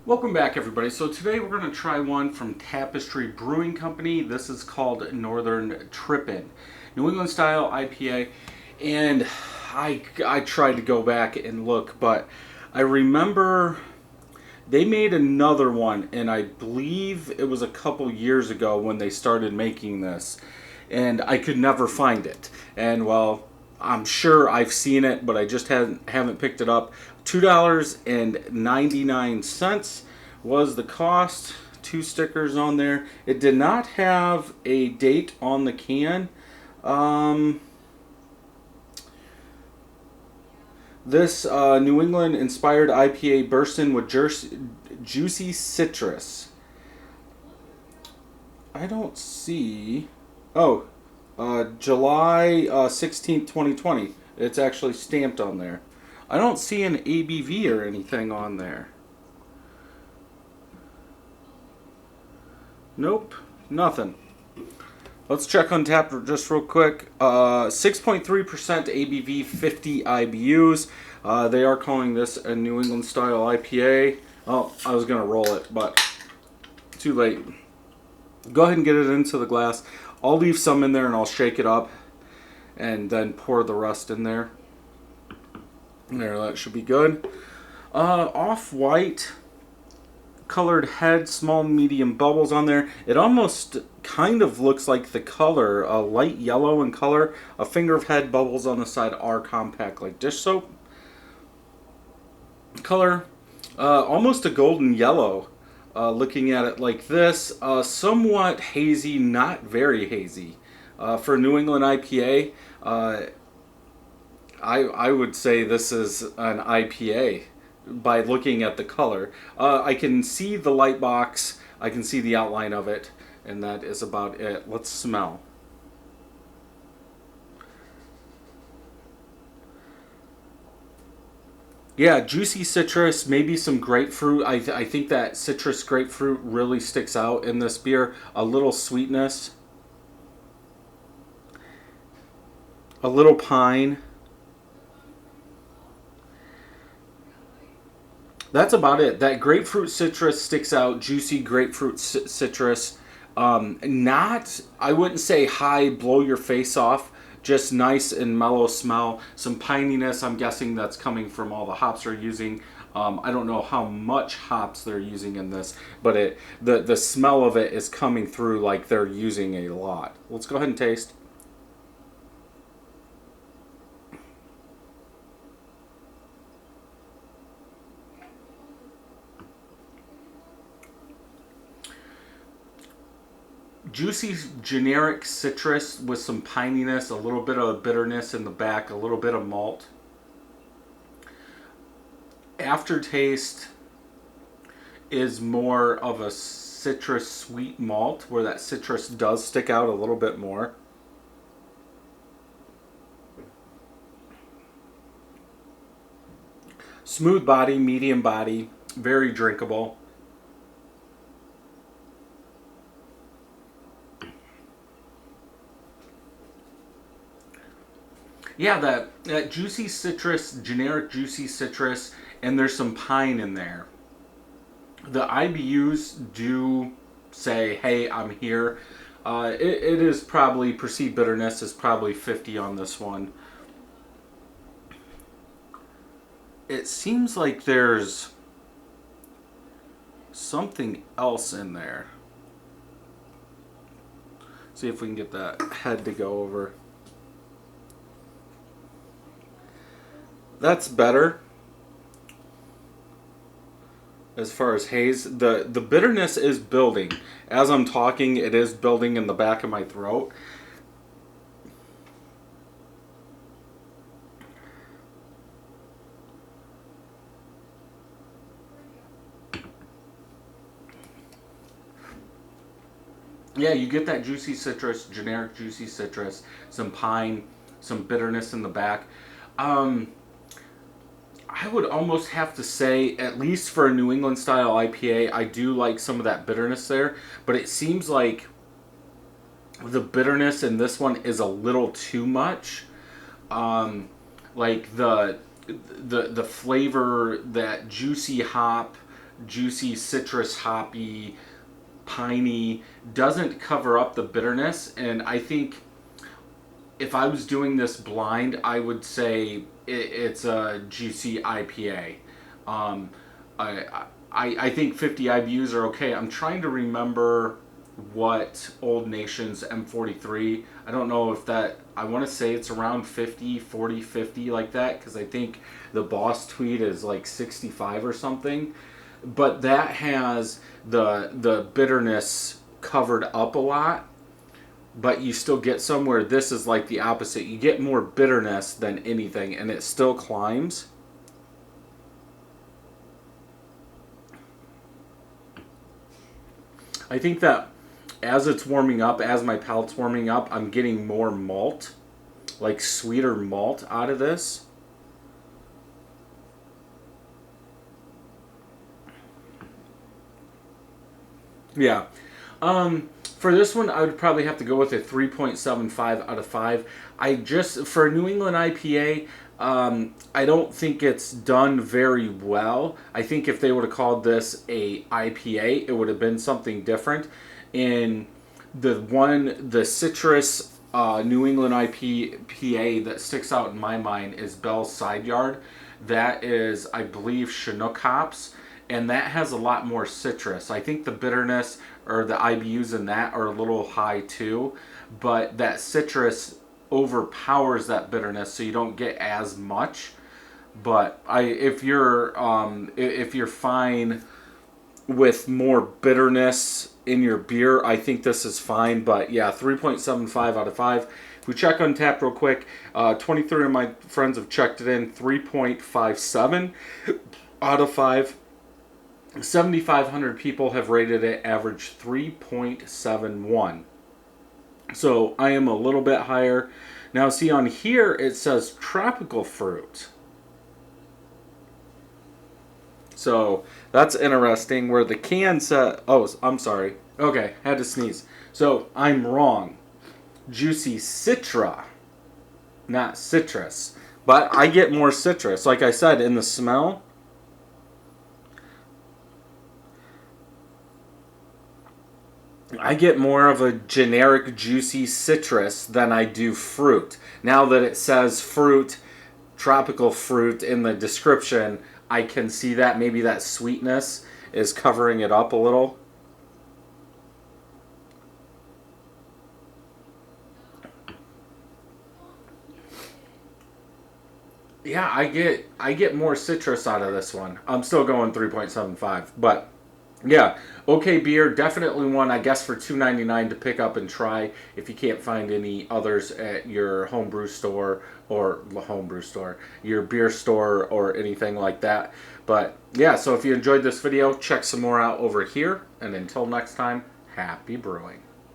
Welcome back, everybody. So today we're going to try one from Tapistry Brewing Company. This is called Northern Trippin, New England style IPA. And I tried to go back and look, but I remember they made another one, and I believe it was a couple years ago when they started making this, and I could never find it. And well, I'm sure I've seen it, but I just haven't picked it up. $2.99 was the cost. Two stickers on there. It did not have a date on the can. This New England inspired IPA burst in with juicy citrus. I don't see. Oh, July 16th, 2020. It's actually stamped on there. I don't see an ABV or anything on there. Nope, nothing. Let's check on tap just real quick. 6.3% ABV, 50 IBUs. They are calling this a New England style IPA. Oh, I was going to roll it, but too late. Go ahead and get it into the glass. I'll leave some in there and I'll shake it up and then pour the rest in there. There, that should be good. Off-white colored head, small medium bubbles on there. It almost kind of looks like the color, a light yellow in color. A finger of head, bubbles on the side are compact like dish soap. Color, almost a golden yellow. Looking at it like this, somewhat hazy, not very hazy. For New England IPA, I would say this is an IPA by looking at the color. I can see the light box, I can see the outline of it, and that is about it. Let's smell. Yeah, juicy citrus, maybe some grapefruit. I think that citrus grapefruit really sticks out in this beer. A little sweetness. A little pine. That's about it. That grapefruit citrus sticks out. Juicy grapefruit citrus. Not, I wouldn't say high, blow your face off. Just nice and mellow smell. Some pininess. I'm guessing that's coming from all the hops they're using. I don't know how much hops they're using in this, but the smell of it is coming through like they're using a lot. Let's go ahead and taste. Juicy generic citrus with some pininess, a little bit of bitterness in the back, a little bit of malt. Aftertaste is more of a citrus sweet malt where that citrus does stick out a little bit more. Smooth body, medium body, very drinkable. Yeah, that juicy citrus, generic juicy citrus, and there's some pine in there. The IBUs do say, hey, I'm here. It is probably, perceived bitterness is probably 50 on this one. It seems like there's something else in there. See if we can get that head to go over. That's better. As far as haze, the bitterness is building. As I'm talking, it is building in the back of my throat. Yeah, you get that juicy citrus, generic juicy citrus, some pine, some bitterness in the back. I would almost have to say, at least for a New England style IPA, I do like some of that bitterness there, but it seems like the bitterness in this one is a little too much. Like the flavor, that juicy hop, juicy, citrus, hoppy, piney, doesn't cover up the bitterness. And I think if I was doing this blind, I would say it's a juicy IPA. Um, I think 50 IBUs are okay. I'm trying to remember what Old Nation's M43. I don't know if that, I want to say it's around 50, 40, 50 like that, because I think the Boss Tweed is like 65 or something. But that has the bitterness covered up a lot, but you still get somewhere. This is like the opposite. You get more bitterness than anything, and it still climbs. I think that as it's warming up, as my palate's warming up, I'm getting more malt, like sweeter malt out of this. Yeah. For this one, I would probably have to go with a 3.75 out of 5. For a New England IPA, I don't think it's done very well. I think if they would have called this a IPA, it would have been something different. And the citrus New England IPA that sticks out in my mind is Bell's Side Yard. That is, I believe, Chinook hops, and that has a lot more citrus. I think the bitterness or the IBUs in that are a little high too, but that citrus overpowers that bitterness, so you don't get as much. But if you're fine with more bitterness in your beer, I think this is fine. But yeah, 3.75 out of 5. If we check Untapped real quick, 23 of my friends have checked it in, 3.57 out of 5. 7,500 people have rated it, average 3.71. So I am a little bit higher. Now see on here it says tropical fruit. So that's interesting, where the can said, oh, I'm sorry. Okay, had to sneeze. So I'm wrong. Juicy citra, not citrus. But I get more citrus. Like I said, in the smell, I get more of a generic juicy citrus than I do fruit. Now that it says fruit, tropical fruit in the description, I can see that maybe that sweetness is covering it up a little. Yeah, I get more citrus out of this one. I'm still going 3.75, but yeah, okay beer, definitely one, I guess, for $2.99 to pick up and try if you can't find any others at your homebrew store or your beer store or anything like that. But yeah, so if you enjoyed this video, check some more out over here, and until next time, happy brewing.